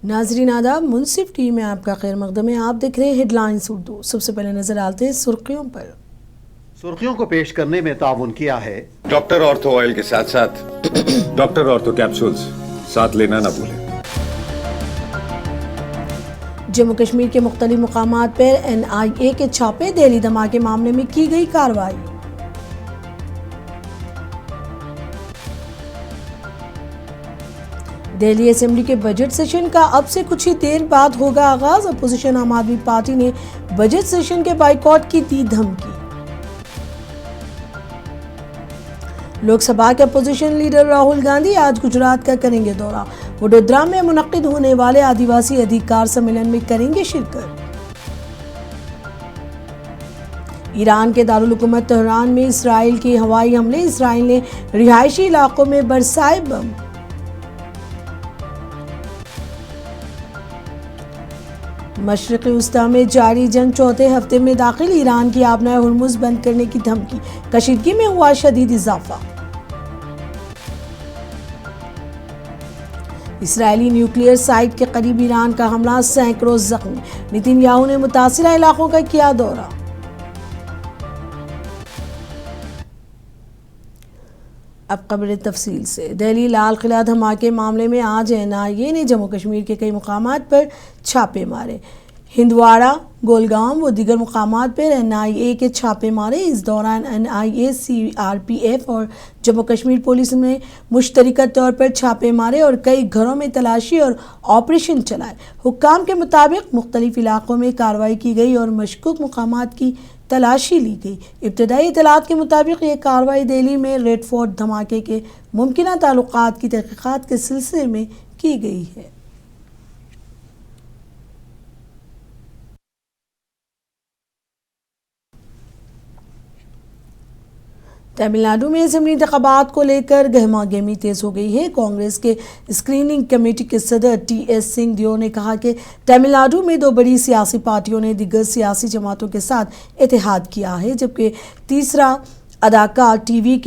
नाजरीन आदाब, मुंसिफ टीवी में आपका खैर मकदम है। आप देख रहे हैं हेडलाइंस उर्दू। सबसे पहले नजर डालते हैं सुर्खियों पर। सुर्खियों को पेश करने में ताउन किया है डॉक्टर ऑर्थो ऑयल के साथ साथ डॉक्टर ऑर्थो कैप्सूल्स साथ लेना ना भूलें। जम्मू कश्मीर के मुख्तलिफ मुकामात पर NIA के छापे, दिल्ली धमाके मामले में की गई कार्रवाई। दिल्ली असेंबली के बजट सेशन का अब से कुछ ही देर बाद होगा आगाज। अपोजिशन आम आदमी पार्टी ने बजट सेशन के बाइकॉट की दी धमकी। लोकसभा के अपोजिशन लीडर राहुल गांधी आज गुजरात का करेंगे दौरा। वडोदरा में मुनक्किद होने वाले आदिवासी अधिकार सम्मेलन में करेंगे शिरकत। ईरान के दारुल हुकूमत तेहरान में इसराइल के हवाई हमले, इसराइल ने रिहायशी इलाकों में बरसाए बम। मशरिक़ी वस्ता में जारी जंग चौथे हफ्ते में दाखिल, ईरान की आबनाए हुर्मुज़ बंद करने की धमकी, कशीदगी में हुआ शदीद इजाफा। इसराइली न्यूक्लियर साइट के करीब ईरान का हमला, सैकड़ों जख्मी। नेतन्याहू ने मुतासिरा इलाकों का किया दौरा। अब खबरें तफसील से। दिल्ली लाल किला धमाके मामले में आज NIA ने जम्मू कश्मीर के कई मुकामात पर छापे मारे। हिंदवाड़ा, गोलगांव व दीगर मुकामात पर NIA के छापे मारे। इस दौरान NIA, CRPF और जम्मू कश्मीर पुलिस ने मुश्तरका तौर पर छापे मारे और कई घरों में तलाशी और ऑपरेशन चलाए। हुक्काम के मुताबिक मुख्तलिफ इलाकों में कार्रवाई की गई और मशकूक मुकामात की तलाशी ली गई। इब्तदाई इतलात के मुताबिक ये कार्रवाई दिल्ली में रेड फोर्ट धमाके के मुमकिना ताल्लुकात की तहकीकात के सिलसिले में की गई है। तमिलनाडु में असेंबली इंतखाबात को लेकर गहमा गहमी तेज हो गई है। कांग्रेस के स्क्रीनिंग कमेटी के सदर TS सिंहदेओ ने कहा कि तमिलनाडु में दो बड़ी सियासी पार्टियों ने दिग्गज सियासी जमातों के साथ इत्तेहाद किया है, जबकि तीसरा अदाकार टीवी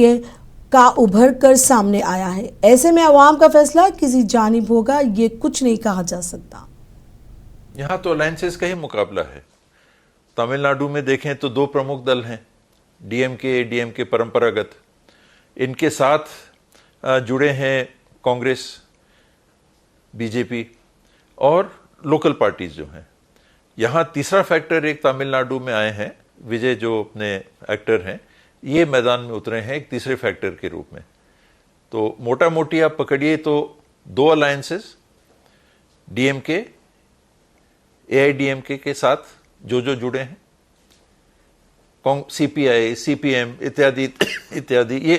का उभर कर सामने आया है। ऐसे में अवाम का फैसला किसी जानिब होगा, ये कुछ नहीं कहा जा सकता। यहाँ तो अलायंसेस का ही मुकाबला है। तमिलनाडु में देखें तो दो प्रमुख दल हैं, DMK परंपरागत, इनके साथ जुड़े हैं कांग्रेस, BJP और लोकल पार्टीज जो हैं। यहाँ तीसरा फैक्टर एक तमिलनाडु में आए हैं, विजय जो अपने एक्टर हैं, ये मैदान में उतरे हैं एक तीसरे फैक्टर के रूप में। तो मोटा मोटी आप पकड़िए तो दो अलायंसेस, DMK, AIDMK के साथ जो जुड़े हैं, CPI, CPM इत्यादि इत्यादि, ये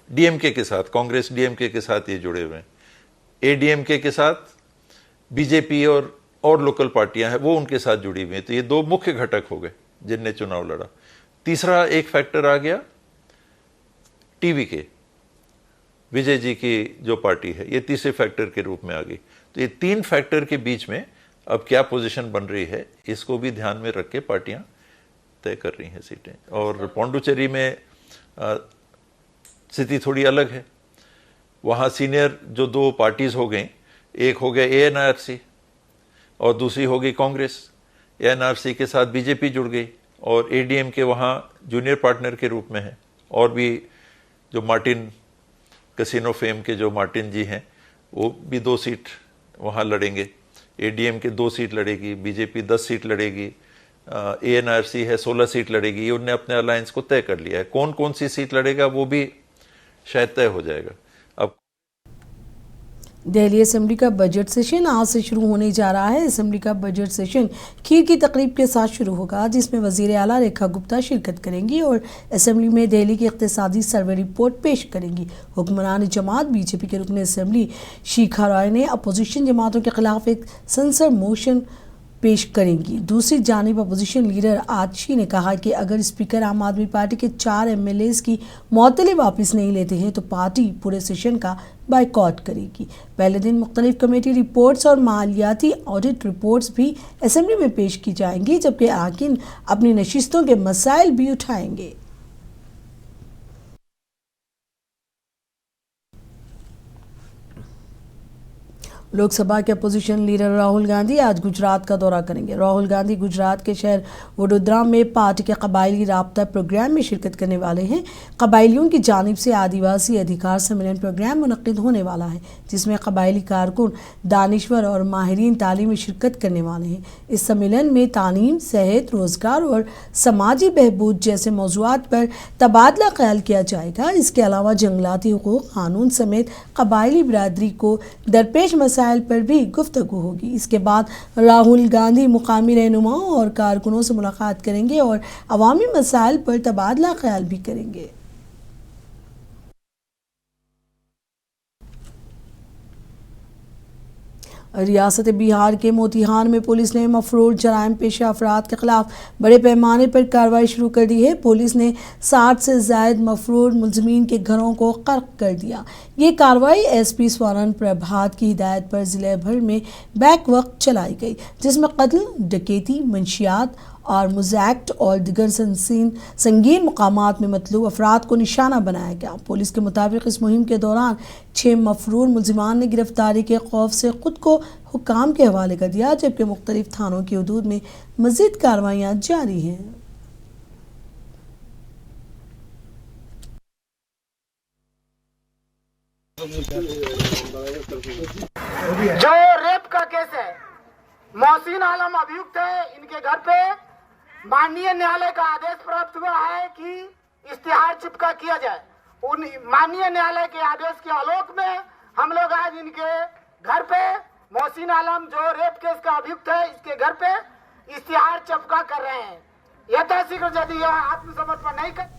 DMK के साथ, कांग्रेस DMK के साथ ये जुड़े हुए हैं। ADMK के साथ BJP और लोकल पार्टियां हैं, वो उनके साथ जुड़ी हुई हैं। तो ये दो मुख्य घटक हो गए जिनने चुनाव लड़ा। तीसरा एक फैक्टर आ गया टीवी के, विजय जी की जो पार्टी है, ये तीसरे फैक्टर के रूप में आ गई। तो ये तीन फैक्टर के बीच में अब क्या पोजीशन बन रही है, इसको भी ध्यान में रख के पार्टियां तय कर रही हैं सीटें। और पौंडुचेरी में स्थिति थोड़ी अलग है। वहाँ सीनियर जो दो पार्टीज हो गई, एक हो गया ANRC और दूसरी हो गई कांग्रेस। ANRC के साथ BJP जुड़ गई और ADM के वहाँ जूनियर पार्टनर के रूप में है। और भी जो मार्टिन कैसीनो फेम के जो मार्टिन जी हैं, वो भी 2 सीट वहाँ लड़ेंगे। ADM के 2 सीट लड़ेगी, BJP 10 सीट लड़ेगी, ANRC है 16 सीट लड़ेगी। ये उन्होंने अपने अलायंस को तय कर लिया है। कौन कौन सी सीट लड़ेगा वो भी शायद तय हो जाएगा। अब दिल्ली असेंबली का बजट सेशन आज से शुरू होने जा रहा है। असेंबली का बजट सेशन खीर की तकरीब के साथ शुरू होगा, जिसमें वजीर आला रेखा गुप्ता शिरकत करेंगी और असेंबली में दिल्ली की इक्तिसादी सर्वे रिपोर्ट पेश करेंगी। हुक्मरान जमात BJP के रुकन असेंबली शिखा रॉय ने अपोजिशन जमातों के खिलाफ एक सेंसर मोशन पेश करेंगी। दूसरी जानिब अपोजिशन लीडर आतिशी ने कहा कि अगर स्पीकर आम आदमी पार्टी के 4 MLAs की मअतली वापस नहीं लेते हैं तो पार्टी पूरे सेशन का बाइकॉट करेगी। पहले दिन मुख्तलिफ कमेटी रिपोर्ट्स और मालियाती ऑडिट रिपोर्ट्स भी असेंबली में पेश की जाएंगी, जबकि अरकान अपनी नशिस्तों के मसाइल भी उठाएंगे। लोकसभा के अपोजिशन लीडर राहुल गांधी आज गुजरात का दौरा करेंगे। राहुल गांधी गुजरात के शहर वडोदरा में पार्टी के कबायली राब्ता प्रोग्राम में शिरकत करने वाले हैं। कबायलियों की जानिब से आदिवासी अधिकार सम्मेलन प्रोग्राम मुनक्किद होने वाला है, जिसमें कबायली कारकुन, दानिश्वर और माहिरीन तालीम में शिरकत करने वाले हैं। इस सम्मेलन में तालीम, सेहत, रोजगार और समाजी बहबूद जैसे मौज़ूआत पर तबादला ख्याल किया जाएगा। इसके अलावा जंगलाती हुकूक कानून समेत कबायली बिरादरी को दरपेश मसाइल पर भी गुफ्तगू होगी। इसके बाद राहुल गांधी मुकामी रहनुमाओं और कारकुनों से मुलाकात करेंगे और अवामी मसाइल पर तबादला ख्याल भी करेंगे। रियासत बिहार के मोतिहार में पुलिस ने मफरूर जराइम पेशा अफराद के खिलाफ बड़े पैमाने पर कार्रवाई शुरू कर दी है। पुलिस ने 60 से ज़ायद मफरूर मुलज़मीन के घरों को कर्क कर दिया। ये कार्रवाई एसपी स्वर्ण प्रभात की हिदायत पर ज़िले भर में बैक वक्त चलाई गई, जिसमें कत्ल, डकैती, मंशियात और मुज़ैक्ट और दिगर संगीन मुकामात में मतलूब अफराद को निशाना बनाया गया। पुलिस के मुताबिक इस मुहिम के दौरान 6 मफरूर मुलज़िमान ने गिरफ्तारी के खौफ से खुद को हुक्काम के हवाले कर दिया, जबकि मुख्तलिफ थानों की हदूद में मज़ीद कार्रवाइयाँ जारी हैं। जो रेप का केस है, मोहसिन आलम अभियुक्त है, इनके घर पे माननीय न्यायालय का आदेश प्राप्त हुआ है कि इश्तिहार चिपका किया जाए। उन माननीय न्यायालय के आदेश के आलोक में हम लोग आज इनके घर पे मोहसिन आलम जो रेप केस का अभियुक्त है, इसके घर पे इश्तिहार चिपका कर रहे हैं। यथाशीघ्र यदि यह आत्मसमर्पण नहीं कर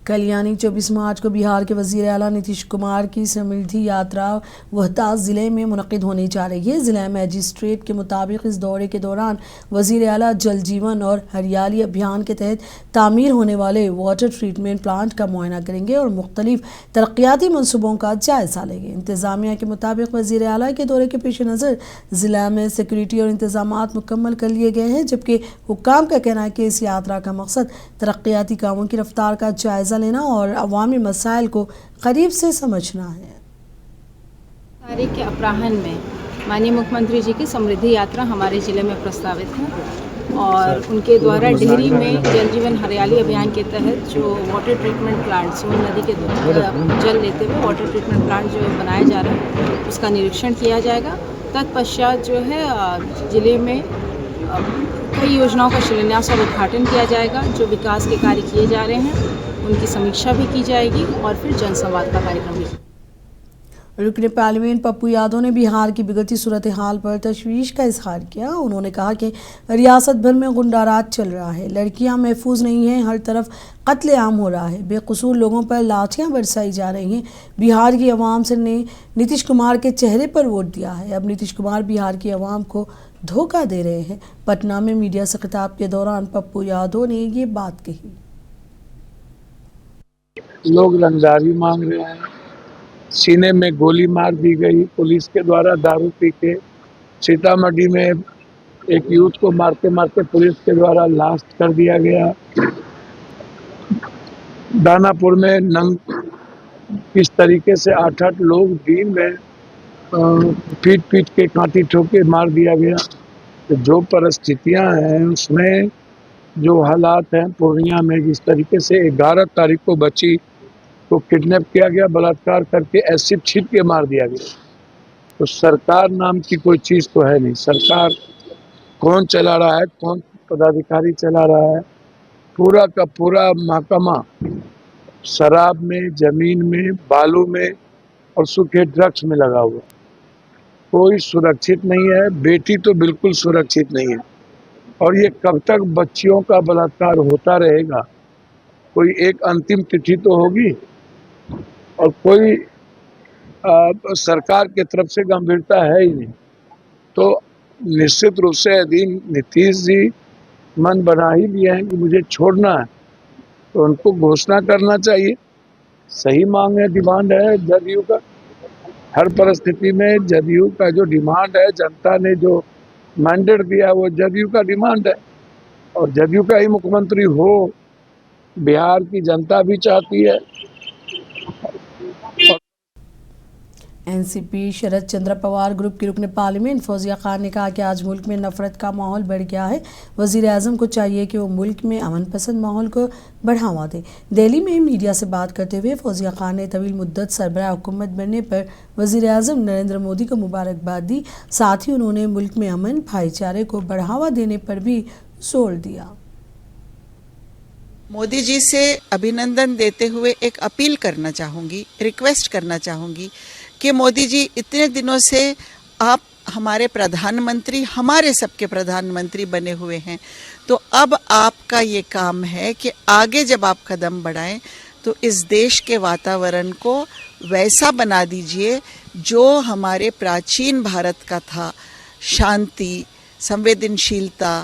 कल यानी 24 मार्च को बिहार के वज़ीर आला नीतीश कुमार की समृद्धि यात्रा रोहतास ज़िले में मुनक़्क़िद होने जा रही है। ज़िला मजिस्ट्रेट के मुताबिक इस दौरे के दौरान वज़ीर आला जल जीवन और हरियाली अभियान के तहत तामीर होने वाले वाटर ट्रीटमेंट प्लांट का मुआयना करेंगे और मुख्तलिफ तरक्याती मनसूबों का जायज़ा लेंगे। इंतज़ामिया के मुताबिक वज़ीर आला के दौरे के पेश नज़र ज़िला में सिक्योरिटी और इंतज़ामात मुकम्मल कर लिए गए हैं, जबकि हुक्काम का कहना है कि इस यात्रा का मकसद तरक्याती कामों की रफ्तार का जायज़ा लेना और अवामी मसाइल को करीब से समझना है। तारीख के अपराह्न में माननीय मुख्यमंत्री जी की समृद्धि यात्रा हमारे ज़िले में प्रस्तावित है और उनके द्वारा डेहरी में जल जीवन हरियाली अभियान के तहत जो वाटर ट्रीटमेंट प्लांट, सोन नदी के जल लेते हुए वाटर ट्रीटमेंट प्लांट जो बनाया जा रहा है, उसका निरीक्षण किया जाएगा। तत्पश्चात जो है ज़िले में कई योजनाओं का शिलान्यास और उद्घाटन किया जाएगा। जो विकास के कार्य किए जा रहे हैं उनकी समीक्षा भी की जाएगी और फिर जनसंवाद का कार्यक्रम भी। रुकने पार्लियामेंट पप्पू यादव ने बिहार की बिगड़ती सूरत हाल पर तशवीश का इजहार किया। उन्होंने कहा कि रियासत भर में गुंडाराज चल रहा है, लड़कियां महफूज नहीं हैं, हर तरफ कत्लेआम हो रहा है, बेकसूर लोगों पर लाठियां बरसाई जा रही हैं। बिहार की आवाम से ने नीतीश कुमार के चेहरे पर वोट दिया है। अब नीतीश कुमार बिहार की आवाम को धोखा दे रहे हैं। पटना में मीडिया से खिताब के दौरान पप्पू यादव ने ये बात कही। लोग रंगदारी मांग रहे हैं, सीने में गोली मार दी गई पुलिस के द्वारा दारू पी के। सीतामढ़ी में एक यूथ को मारते मारते पुलिस के द्वारा लाश कर दिया गया। दानापुर में किस तरीके से 8-8 लोग दिन में पीट के कांटी ठोक के मार दिया गया। तो जो परिस्थितियां हैं उसमें जो हालात हैं, पूर्णिया में जिस तरीके से 11 तारीख को बच्ची को किडनैप किया गया, बलात्कार करके एसिड छींट के मार दिया गया, तो सरकार नाम की कोई चीज़ तो है नहीं। सरकार कौन चला रहा है, कौन पदाधिकारी चला रहा है? पूरा का पूरा महकमा शराब में, जमीन में, बालू में और सूखे ड्रग्स में लगा हुआ। कोई सुरक्षित नहीं है। बेटी तो बिल्कुल सुरक्षित नहीं है। और ये कब तक बच्चियों का बलात्कार होता रहेगा? कोई एक अंतिम तिथि तो होगी और कोई सरकार की तरफ से गंभीरता है ही नहीं। तो निश्चित रूप से यदि नीतीश जी मन बना ही लिए हैं कि मुझे छोड़ना है, तो उनको घोषणा करना चाहिए। सही मांग है, डिमांड है जदयू का। हर परिस्थिति में जदयू का जो डिमांड है, जनता ने जो मैंडेट दिया वो जदयू का डिमांड है और जदयू का ही मुख्यमंत्री हो बिहार की जनता भी चाहती है। एनसीपी शरद चंद्र पवार ग्रुप की रुकन पार्लियामेंट फौजिया खान ने कहा कि आज मुल्क में नफरत का माहौल बढ़ गया है। वजीर आजम को चाहिए कि वो मुल्क में अमन पसंद माहौल को बढ़ावा दे। दिल्ली में मीडिया से बात करते हुए फौजिया खान ने तवील मुद्दत सरबराह हुकूमत बनने पर वजीर आजम नरेंद्र मोदी को मुबारकबाद दी। साथ ही उन्होंने मुल्क में अमन भाईचारे को बढ़ावा देने पर भी जोर दिया। मोदी जी से अभिनंदन देते हुए एक अपील करना चाहूँगी, रिक्वेस्ट करना चाहूँगी कि मोदी जी इतने दिनों से आप हमारे प्रधानमंत्री, हमारे सबके प्रधानमंत्री बने हुए हैं, तो अब आपका ये काम है कि आगे जब आप कदम बढ़ाएं तो इस देश के वातावरण को वैसा बना दीजिए जो हमारे प्राचीन भारत का था। शांति, संवेदनशीलता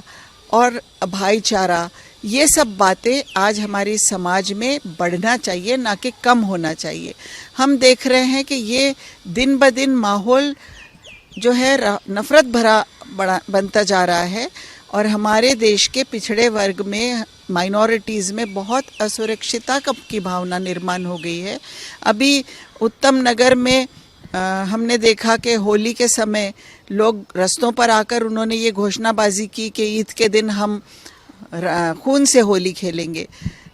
और भाईचारा, ये सब बातें आज हमारे समाज में बढ़ना चाहिए, ना कि कम होना चाहिए। हम देख रहे हैं कि ये दिन ब दिन माहौल जो है नफरत भरा बनता जा रहा है और हमारे देश के पिछड़े वर्ग में, माइनॉरिटीज़ में बहुत असुरक्षितता की भावना निर्माण हो गई है। अभी उत्तम नगर में हमने देखा कि होली के समय लोग रस्तों पर आकर उन्होंने ये घोषणाबाजी की कि ईद के दिन हम खून से होली खेलेंगे।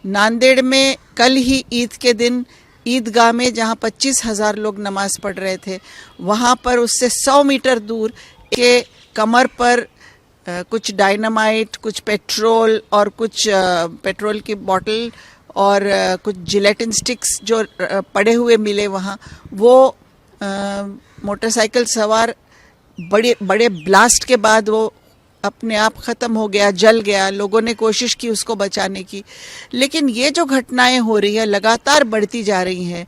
नांदेड़ में कल ही ईद के दिन ईदगाह में जहां 25,000 लोग नमाज पढ़ रहे थे, वहां पर उससे 100 मीटर दूर के कमर पर कुछ डायनामाइट, कुछ पेट्रोल और कुछ पेट्रोल की बोतल और कुछ जिलेटिन स्टिक्स जो पड़े हुए मिले वहां, वो मोटरसाइकिल सवार बड़े ब्लास्ट के बाद वो अपने आप ख़त्म हो गया, जल गया। लोगों ने कोशिश की उसको बचाने की, लेकिन ये जो घटनाएं हो रही है लगातार बढ़ती जा रही हैं।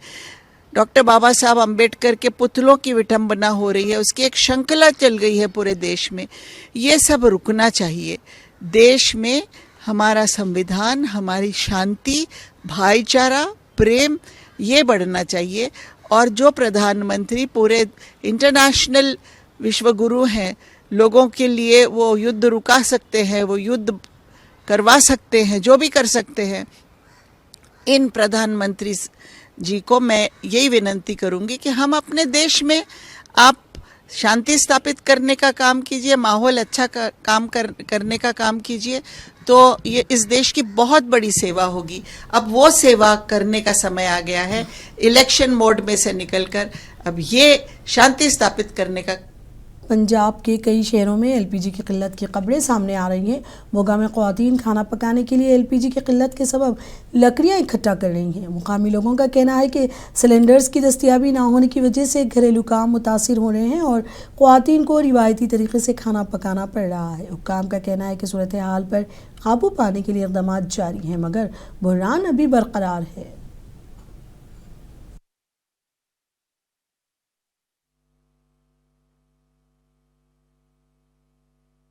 डॉक्टर बाबा साहब अम्बेडकर के पुतलों की विठंबना हो रही है, उसकी एक श्रृंखला चल गई है पूरे देश में। ये सब रुकना चाहिए। देश में हमारा संविधान, हमारी शांति, भाईचारा, प्रेम, ये बढ़ना चाहिए। और जो प्रधानमंत्री पूरे इंटरनेशनल विश्वगुरु हैं, लोगों के लिए वो युद्ध रुका सकते हैं, वो युद्ध करवा सकते हैं, जो भी कर सकते हैं, इन प्रधानमंत्री जी को मैं यही विनंती करूंगी कि हम अपने देश में आप शांति स्थापित करने का काम कीजिए, माहौल अच्छा करने का काम कीजिए, तो ये इस देश की बहुत बड़ी सेवा होगी। अब वो सेवा करने का समय आ गया है। इलेक्शन मोड में से निकलकर अब ये शांति स्थापित करने का। पंजाब के कई शहरों में एलपीजी की किल्लत की खबरें सामने आ रही हैं। मोगा में ख़वातीन खाना पकाने के लिए एलपीजी की किल्लत के सबब लकड़ियां इकट्ठा कर रही हैं। मुकामी लोगों का कहना है कि सिलेंडर्स की दस्तयाबी ना होने की वजह से घरेलू काम मुतासिर हो रहे हैं और ख़वातीन को रिवायती तरीके से खाना पकाना पड़ रहा है। हुक्काम का कहना है कि सूरत हाल पर काबू पाने के लिए इक़दाम जारी हैं, मगर बहरान अभी बरकरार है।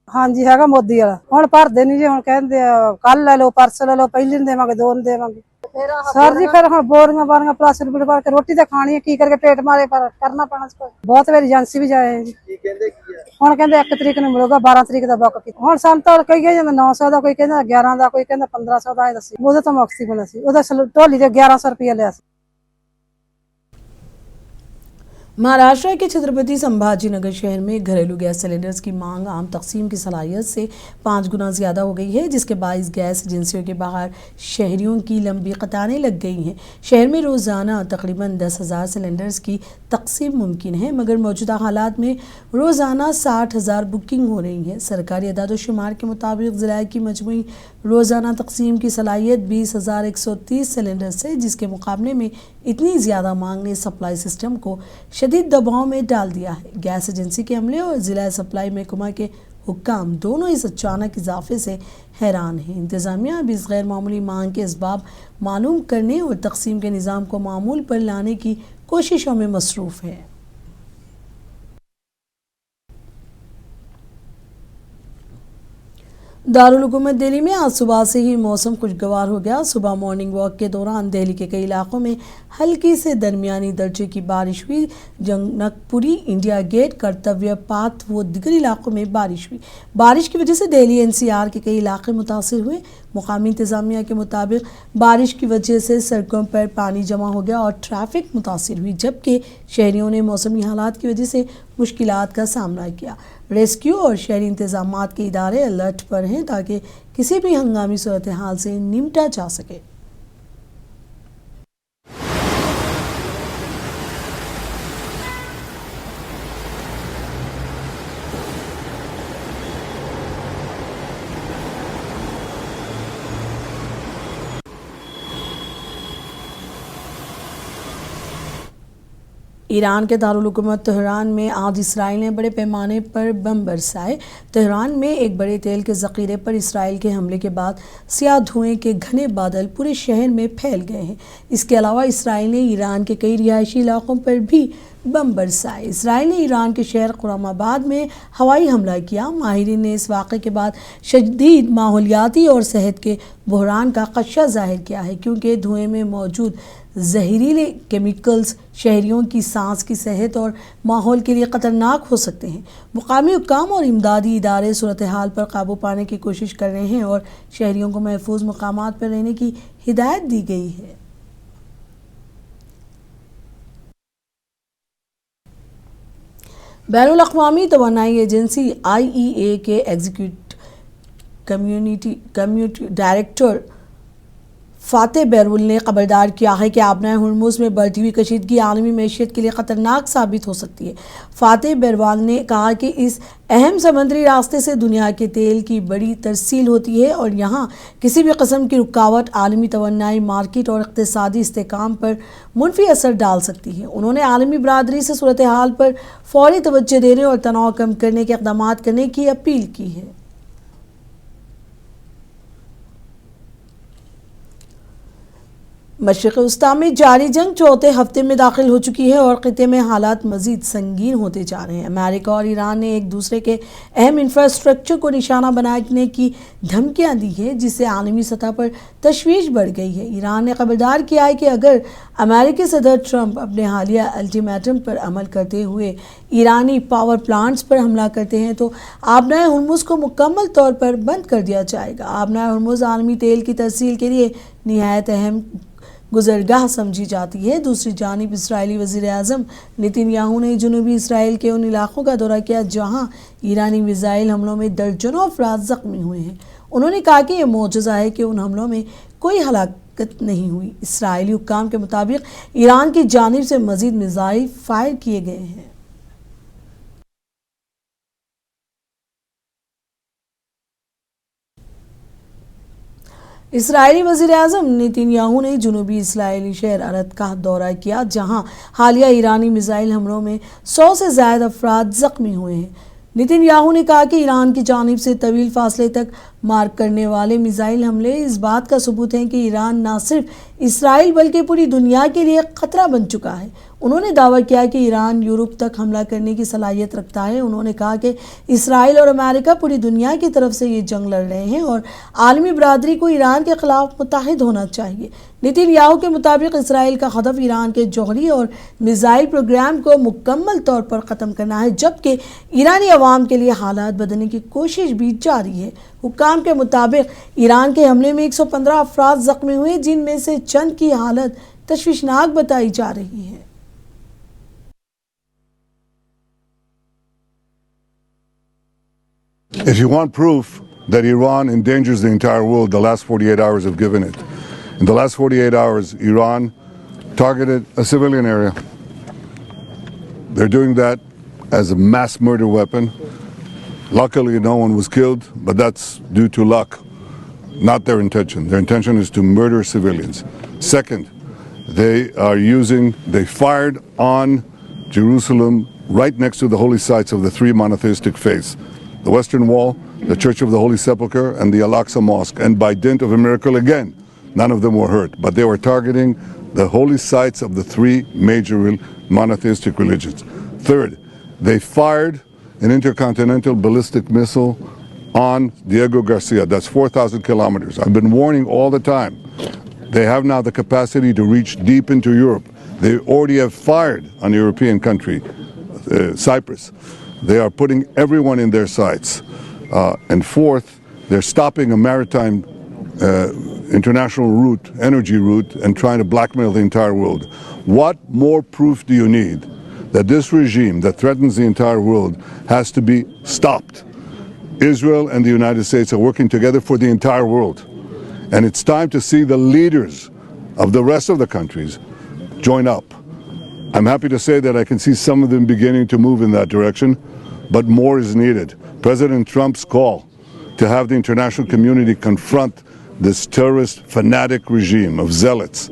हाँ जी, हैगा मोदी वाला। हुण भरदे नहीं जी, हुण कहंदे कल ले लो, परसों ले लो, पहले नहीं देवांगे, दो नहीं देवांगे। सर जी फिर हुण बोरियां बारियां प्लास्टिक रुपये भर के रोटी तो खानी है, की करके पेट मारे पर करना पैना। बहुत बार एजेंसी भी जाए हैं जी, हुण कहंदे 1 तरीक नूं मिलूगा, 12 तरीक दा बुक कीता। हुण ਸਾਨੂੰ ਤਾਂ कई कहंदे 900 ਦਾ, कोई कहंदा 11 ਦਾ, कोई कहंदा 1500 ਦਾ। दसी ਉਹਦੇ ਤਾਂ ਮੁਕਤੀ ਬਣਾ ਸੀ, ਉਹਦਾ ਢੋਲੀ ਦੇ 1100 रुपया लिया ਸੀ। महाराष्ट्र के छत्रपति संभाजी नगर शहर में घरेलू गैस सिलेंडर्स की मांग आम तकसीम की सलाहियत से 5 गुना ज़्यादा हो गई है, जिसके बायस गैस एजेंसियों के बाहर शहरियों की लंबी कतारें लग गई हैं। शहर में रोज़ाना तकरीबन 10,000 सिलेंडर्स की तकसीम मुमकिन है, मगर मौजूदा हालात में रोज़ाना 60,000 बुकिंग हो रही है। सरकारी अदाद-ओ-शुमार के मुताबिक ज़िला की मजमूई रोज़ाना तकसीम की सलाहियत 20,130 सिलेंडर्स है, जिसके मुकाबले में इतनी ज़्यादा मांग ने सप्लाई सिस्टम को शदीद दबाव में डाल दिया है। गैस एजेंसी के अमले और ज़िला सप्लाई महकमा के हुक्काम दोनों इस अचानक इजाफे से हैरान हैं। इंतज़ामिया अब इस गैर मामूली मांग के असबाब मालूम करने और तकसीम के निज़ाम को मामूल पर लाने की कोशिशों में मसरूफ़ है। दारुल हुकूमत दिल्ली में आज सुबह से ही मौसम खुशगवार हो गया। सुबह मॉर्निंग वॉक के दौरान दिल्ली के कई इलाकों में हल्की से दरमियानी दर्जे की बारिश हुई। जनकपुरी, इंडिया गेट, कर्तव्य पाथ व दीगर इलाकों में बारिश हुई। बारिश की वजह से दिल्ली एनसीआर के कई इलाके मुतासिर हुए। मुकामी इंतजामिया के मुताबिक बारिश की वजह से सड़कों पर पानी जमा हो गया और ट्रैफिक मुतासिर हुई, जबकि शहरियों ने मौसमी हालात की वजह से मुश्किलात का सामना किया। रेस्क्यू और शहरी इंतजामात के इदारे अलर्ट पर हैं ताकि किसी भी हंगामी सूरत हाल से निपटा जा सके। ईरान के दारुल हुकूमत तेहरान में आज इसराइल ने बड़े पैमाने पर बम बरसाए। तेहरान में एक बड़े तेल के ज़ख़ीरे पर इसराइल के हमले के बाद स्याह धुएं के घने बादल पूरे शहर में फैल गए हैं। इसके अलावा इसराइल ने ईरान के कई रिहायशी इलाकों पर भी बम बरसाए। इसराइल ने ईरान के शहर खुर्रमाबाद में हवाई हमला किया। माहिरीन ने इस वाक़े के बाद शदीद माहौलियाती और सेहत के बहरान का ख़दशा ज़ाहिर किया है, क्योंकि धुएं में मौजूद जहरीले केमिकल्स शहरियों की सांस की सेहत और माहौल के लिए ख़तरनाक हो सकते हैं। मुकामी हुक्काम और इमदादी इदारे सूरत हाल पर काबू पाने की कोशिश कर रहे हैं और शहरियों को महफूज मकामात पर रहने की हिदायत दी गई है। बैनुल अक़वामी तवानाई एजेंसी IEA के एग्जीक्यूटिव कम्युनिटी डायरेक्टर फातेह बैरुल ने खबरदार किया है कि आबनाए हुर्मुज़ में बढ़ती हुई कशीदगी आलमी मैशियत के लिए ख़तरनाक साबित हो सकती है। फातेह बैरुल ने कहा कि इस अहम समुद्री रास्ते से दुनिया के तेल की बड़ी तरसील होती है और यहाँ किसी भी किस्म की रुकावट आलमी तवन्नाई, मार्केट और इक़्तिसादी इस्तेहकाम पर मुनफी असर डाल सकती है। उन्होंने आलमी बरादरी से सूरत हाल पर फ़ौरी तवज्जो देने और तनाव कम करने के इक़दाम करने की अपील की है। मशरिक़ वस्ता में जारी जंग चौथे हफ्ते में दाखिल हो चुकी है और ख़ित्ते में हालात मज़ीद संगीन होते जा रहे हैं। अमेरिका और ईरान ने एक दूसरे के अहम इंफ्रास्ट्रक्चर को निशाना बनाने की धमकियां दी है, जिससे आलमी सतह पर तशवीश बढ़ गई है। ईरान ने खबरदार किया है कि अगर अमेरिकी सदर ट्रंप अपने हालिया अल्टीमेटम पर अमल करते हुए ईरानी पावर प्लांट्स पर हमला करते हैं तो आबनाए हुर्मुज़ को मुकम्मल तौर पर बंद कर दिया जाएगा। आबनाए हुर्मुज़ आलमी तेल की तरसील के लिए निहायत अहम गुजरगाह समझी जाती है। दूसरी जानिब इसराइली वज़ीर-ए-आज़म नेतन्याहू ने जनूबी इसराइल के उन इलाकों का दौरा किया जहां ईरानी मिसाइल हमलों में दर्जनों अफराद ज़ख्मी हुए हैं। उन्होंने कहा कि यह मौजज़ा है कि उन हमलों में कोई हलाकत नहीं हुई। इसराइली हुक्काम के मुताबिक ईरान की जानिब से मज़ीद मिसाइल फायर किए गए हैं। इसराइली वज़ीर-ए-आज़म नेतन्याहू ने जनूबी इसराइली शहर अरद का दौरा किया, जहां हालिया ईरानी मिसाइल हमलों में 100 से ज़ायद अफराद ज़ख्मी हुए हैं। नेतन्याहू ने कहा कि ईरान की जानिब से तवील फासले तक मार करने वाले मिसाइल हमले इस बात का सबूत हैं कि ईरान न सिर्फ इसराइल बल्कि पूरी दुनिया के लिए ख़तरा बन चुका है। उन्होंने दावा किया कि ईरान यूरोप तक हमला करने की सलाहियत रखता है। उन्होंने कहा कि इसराइल और अमेरिका पूरी दुनिया की तरफ से ये जंग लड़ रहे हैं और आलमी बरादरी को ईरान के खिलाफ मुत्तहिद होना चाहिए। नेतन्याहू के मुताबिक इसराइल का हदफ ईरान के जौहरी और मिसाइल प्रोग्राम को मुकम्मल तौर पर ख़त्म करना है, जबकि ईरानी अवाम के लिए हालात बदलने की कोशिश भी जारी है। हुक्काम के मुताबिक ईरान के हमले में 115 अफराद ज़ख्मी हुए, जिनमें से चंद की हालत तशवीशनाक बताई जा रही है। If you want proof that Iran endangers the entire world, the last 48 hours have given it. In the last 48 hours, Iran targeted a civilian area. They're doing that as a mass murder weapon. Luckily, no one was killed, but that's due to luck, not their intention. Their intention is to murder civilians. Second, they fired on Jerusalem right next to the holy sites of the three monotheistic faiths. The Western Wall, the Church of the Holy Sepulchre, and the Al-Aqsa Mosque. And by dint of a miracle again, none of them were hurt. But they were targeting the holy sites of the three major monotheistic religions. Third, they fired an intercontinental ballistic missile on Diego Garcia. That's 4,000 kilometers. I've been warning all the time. They have now the capacity to reach deep into Europe. They already have fired on a European country, Cyprus. They are putting everyone in their sights. And fourth, they're stopping a maritime international route, energy route, and trying to blackmail the entire world. What more proof do you need that this regime that threatens the entire world has to be stopped? Israel and the United States are working together for the entire world. And it's time to see the leaders of the rest of the countries join up. I'm happy to say that I can see some of them beginning to move in that direction, but more is needed. President Trump's call to have the international community confront this terrorist fanatic regime of zealots,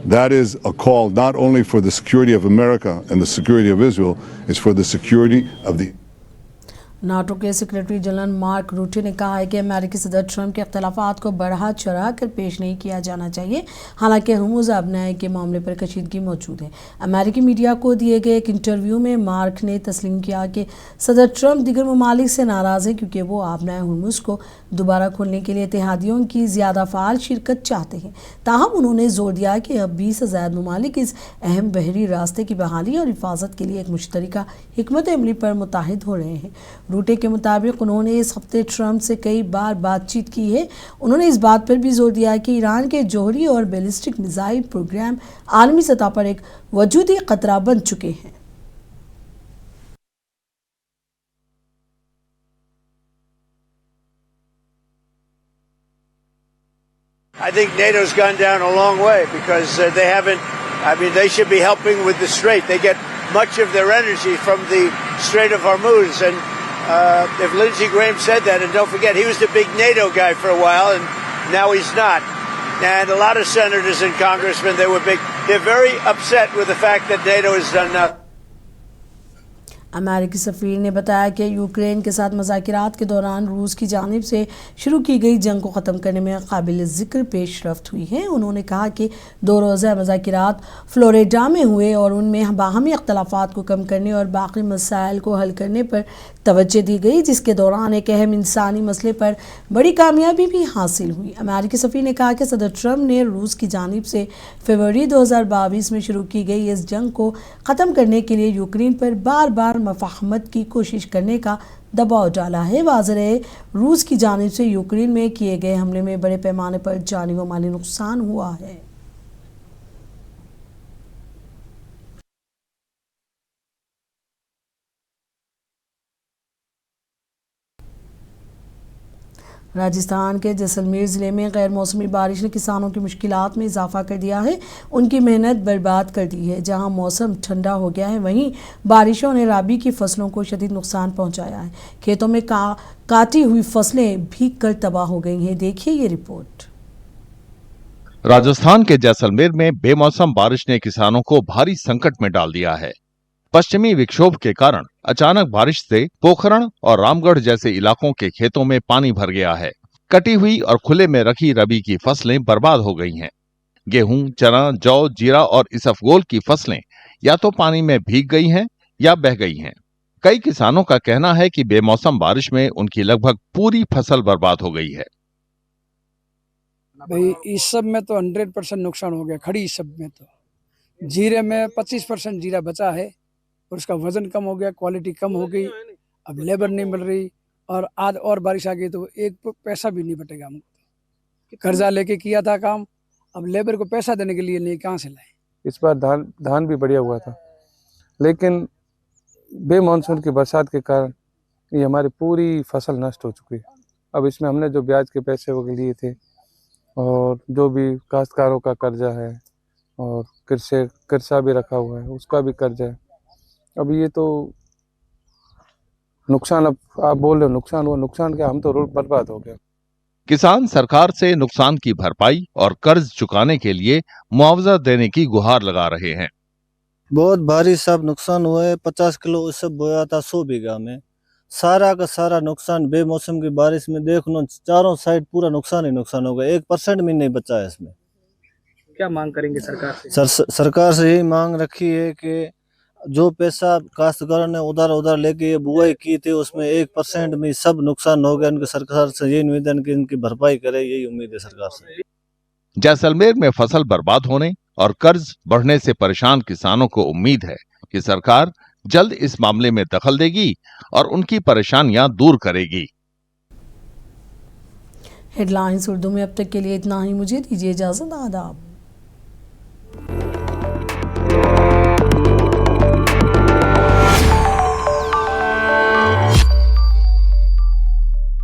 that is a call not only for the security of America and the security of Israel, it's for the security of the NATO के secretary general mark रूटे ने कहा है कि अमेरिकी सदर Trump के अख्तलाफात को बढ़ा चढ़ा कर पेश नहीं किया जाना चाहिए। हालांकि हुर्मुज़ आबनाई के मामले पर कशीदगी मौजूद है। अमेरिकी मीडिया को दिए गए एक इंटरव्यू में मार्क ने तस्लीम किया कि सदर ट्रंप दीगर ममालिक से नाराज़ हैं क्योंकि वो आबनाई हुर्मुज़ को दोबारा खोलने के लिए इत्तेहादियों की ज़्यादा फ़ाल शिरकत चाहते हैं। ताहम उन्होंने जोर दिया कि अब 20 से ज़्यादा ममालिक इस अहम बहरी रास्ते की बहाली और हिफाजत के लिए एक मुश्तरका हिकमत अमली पर मुत्तहिद हो रहे हैं। रूटे के मुताबिक उन्होंने इस हफ्ते ट्रंप से कई बार बातचीत की है। उन्होंने इस बात पर भी जोर दिया कि ईरान के जौहरी और बैलिस्टिक मिसाइल प्रोग्राम आलमी सतह पर एक वजूदी खतरा बन चुके हैं। I think NATO's gone down a long way because they haven't, they should be helping with the Strait. They get much of their energy from the Strait of Hormuz. And if Lindsey Graham said that, and don't forget, he was the big NATO guy for a while, and now he's not. And a lot of senators and congressmen, they're very upset with the fact that NATO has done nothing. अमेरिकी सफ़ीर ने बताया कि Ukraine के साथ मुज़ाकिरात के दौरान रूस की जानिब से शुरू की गई जंग को ख़त्म करने में काबिल ज़िक्र पेशरफ्त हुई है। उन्होंने कहा कि 2 रोज़ा मुज़ाकिरात फ्लोरिडा में हुए और उनमें बाहमी अख्तलाफात को कम करने और बाकी मसाइल को हल करने पर तवज्जो दी गई, जिसके दौरान एक अहम इंसानी मसले पर बड़ी कामयाबी भी हासिल हुई। अमेरिकी सफ़ीर ने कहा कि सदर ट्रंप ने रूस की जानिब से फरवरी 2022 में शुरू की गई इस जंग को ख़त्म करने के लिए यूक्रेन पर बार बार मफाहमत की कोशिश करने का दबाव डाला है। वाज़ेह है, रूस की जानिब से यूक्रेन में किए गए हमले में बड़े पैमाने पर जानी व माली नुकसान हुआ है। राजस्थान के जैसलमेर ज़िले में गैर मौसमी बारिश ने किसानों की मुश्किलात में इजाफा कर दिया है, उनकी मेहनत बर्बाद कर दी है। जहां मौसम ठंडा हो गया है, वहीं बारिशों ने राबी की फसलों को शदीद नुकसान पहुंचाया है। खेतों में काटी हुई फसलें भीग कर तबाह हो गई हैं। देखिए ये रिपोर्ट। राजस्थान के जैसलमेर में बेमौसम बारिश ने किसानों को भारी संकट में डाल दिया है। पश्चिमी विक्षोभ के कारण अचानक बारिश से पोखरण और रामगढ़ जैसे इलाकों के खेतों में पानी भर गया है। कटी हुई और खुले में रखी रबी की फसलें बर्बाद हो गई हैं। गेहूं, चना, जौ, जीरा और इसबगोल की फसलें या तो पानी में भीग गई हैं या बह गई हैं। कई किसानों का कहना है कि बेमौसम बारिश में उनकी लगभग पूरी फसल बर्बाद हो गई है। भाई इस सब में तो 100% नुकसान हो गया। खड़ी इस सब में तो जीरे में 25% जीरा बचा है और उसका वजन कम हो गया, क्वालिटी कम हो गई। अब लेबर नहीं मिल रही और आज और बारिश आ गई तो एक पैसा भी नहीं बटेगा। हमको कर्जा लेके किया था काम, अब लेबर को पैसा देने के लिए नहीं, कहाँ से लाए। इस बार धान भी बढ़िया हुआ था, लेकिन बेमॉनसून की बरसात के कारण ये हमारी पूरी फसल नष्ट हो चुकी है। अब इसमें हमने जो ब्याज के पैसे वो लिए थे और जो भी काश्तकारों का कर्जा है और कृषा भी रखा हुआ है, उसका भी कर्जा है। अब ये तो नुकसान, अब आप बोल रहे हो नुकसान हुआ, नुकसान क्या, हम तो रोड बर्बाद हो गया। किसान सरकार से नुकसान की भरपाई और कर्ज चुकाने के लिए मुआवजा देने की गुहार लगा रहे हैं। बहुत भारी सब नुकसान हुआ है। 50 किलो सब बोया था 100 बीघा में, सारा का सारा नुकसान बेमौसम की बारिश में देख लो, चारों साइड पूरा नुकसान ही नुकसान हो गया। 1% भी नहीं बचा है इसमें। क्या मांग करेंगे सरकार से? सरकार से यही मांग रखी है कि जो पैसा काश्तकारों ने उधार लेके ये बुआई की थी उसमें 1% में सब नुकसान हो गया। उनकी सरकार से यही निवेदन कि इनकी भरपाई करे, यही उम्मीद है सरकार से। जैसलमेर में फसल बर्बाद होने और कर्ज बढ़ने से परेशान किसानों को उम्मीद है कि सरकार जल्द इस मामले में दखल देगी और उनकी परेशानियां दूर करेगी। हेडलाइंस उर्दू में अब तक के लिए इतना ही। मुझे दीजिए इजाजत। आदाब।